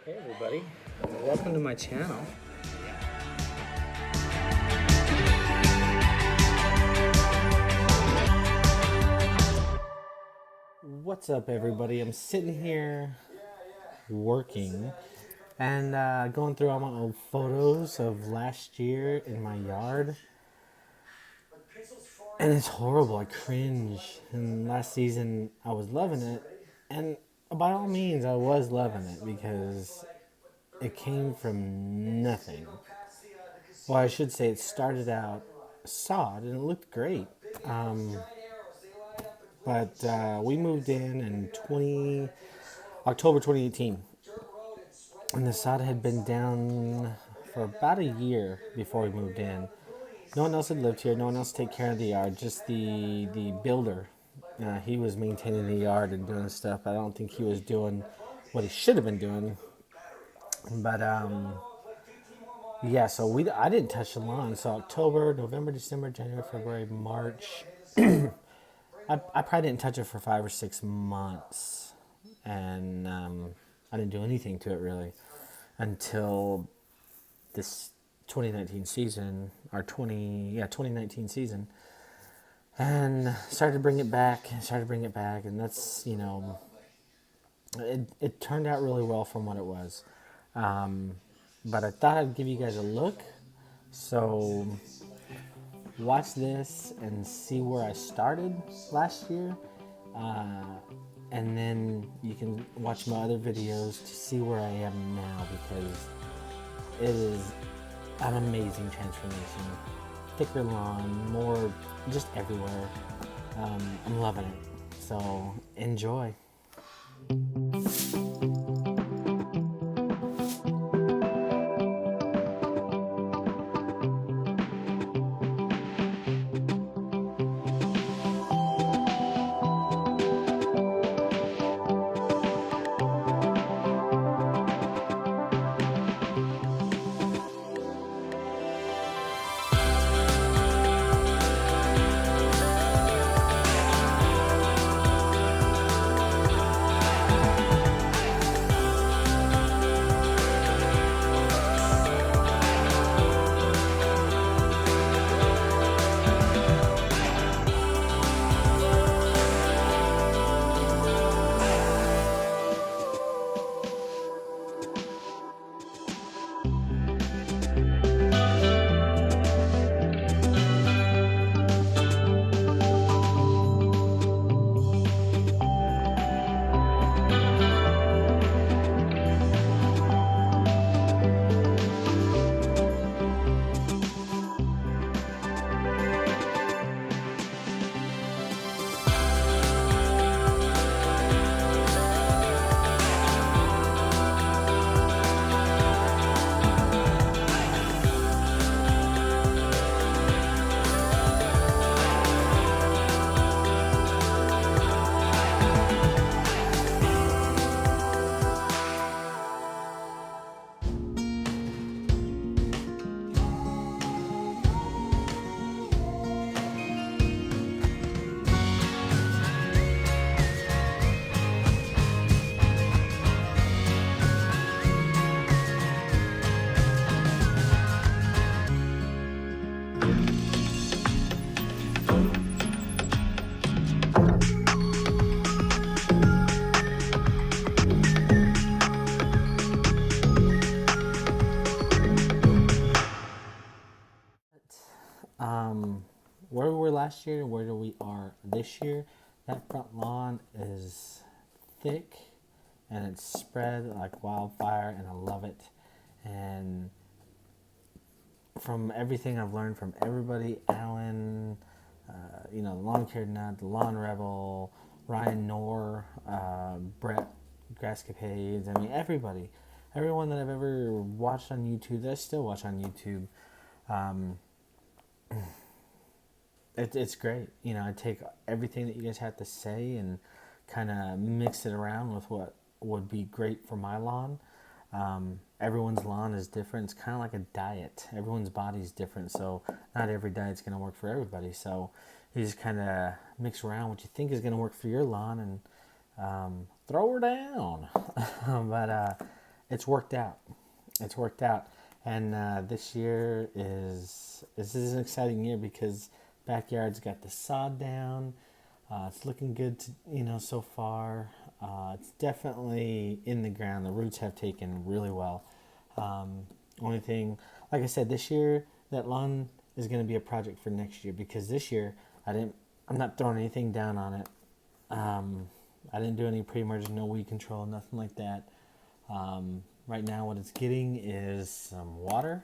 Hey everybody, welcome to my channel. What's up everybody? I'm sitting here working and going through all my old photos of last year in my yard. And it's horrible, I cringe. And last season I was loving it, and by all means I was loving it because it came from nothing. Well, I should say it started out sod and it looked great. Um, but we moved in 20 October 2018, and the sod had been down for about a year before we moved in. No one else had lived here. No one else take care of the yard. Just the builder. He was maintaining the yard and doing stuff. I don't think he was doing what he should have been doing. But yeah, so I didn't touch the lawn. So October, November, December, January, February, March. I probably didn't touch it for 5 or 6 months, and I didn't do anything to it really until this 2019 season, or 2019 season, and started to bring it back, and that's, it turned out really well from what it was. But I thought I'd give you guys a look, so watch this and see where I started last year, and then you can watch my other videos to see where I am now, because it is an amazing transformation. Thicker lawn, more just everywhere. I'm loving it, so enjoy. Where we were last year, where we are this year, that front lawn is thick and it's spread like wildfire, and I love it. And from everything I've learned from everybody, Alan, the Lawn Care Nut, the Lawn Rebel, Ryan Knorr, Brett, Grasscapades, I mean everyone that I've ever watched on YouTube, that I still watch on YouTube, it's great. I take everything that you guys have to say and kind of mix it around with what would be great for my lawn. Everyone's lawn is different. It's kind of like a diet. Everyone's body is different, so not every diet's going to work for everybody. So you just kind of mix around what you think is going to work for your lawn and throw her down. But it's worked out. It's worked out. And this year this is an exciting year because backyard's got the sod down. It's looking good, so far. It's definitely in the ground. The roots have taken really well. Only thing, like I said, this year that lawn is going to be a project for next year because this year I'm not throwing anything down on it. I didn't do any pre-emergent, no weed control, nothing like that. Right now, what it's getting is some water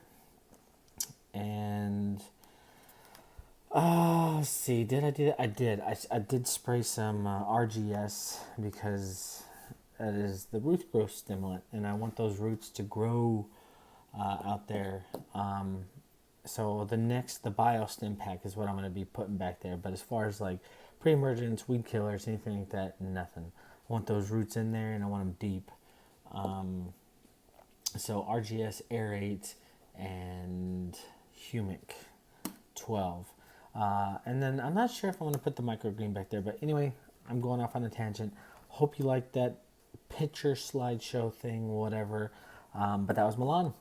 and let's see. Did I do that? I did. I did spray some RGS because that is the root growth stimulant, and I want those roots to grow out there. So the BioStim pack is what I'm going to be putting back there. But as far as like pre-emergence, weed killers, anything like that, nothing. I want those roots in there, and I want them deep. So RGS Aerate and Humic 12. And then I'm not sure if I want to put the microgreen back there, but anyway, I'm going off on a tangent. Hope you liked that picture slideshow thing, whatever. But that was Milan.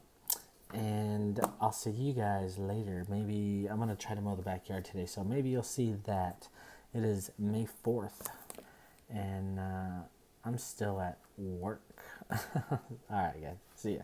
And I'll see you guys later. Maybe I'm going to try to mow the backyard today, so maybe you'll see that. It is May 4th, and I'm still at work. All right, guys. See ya.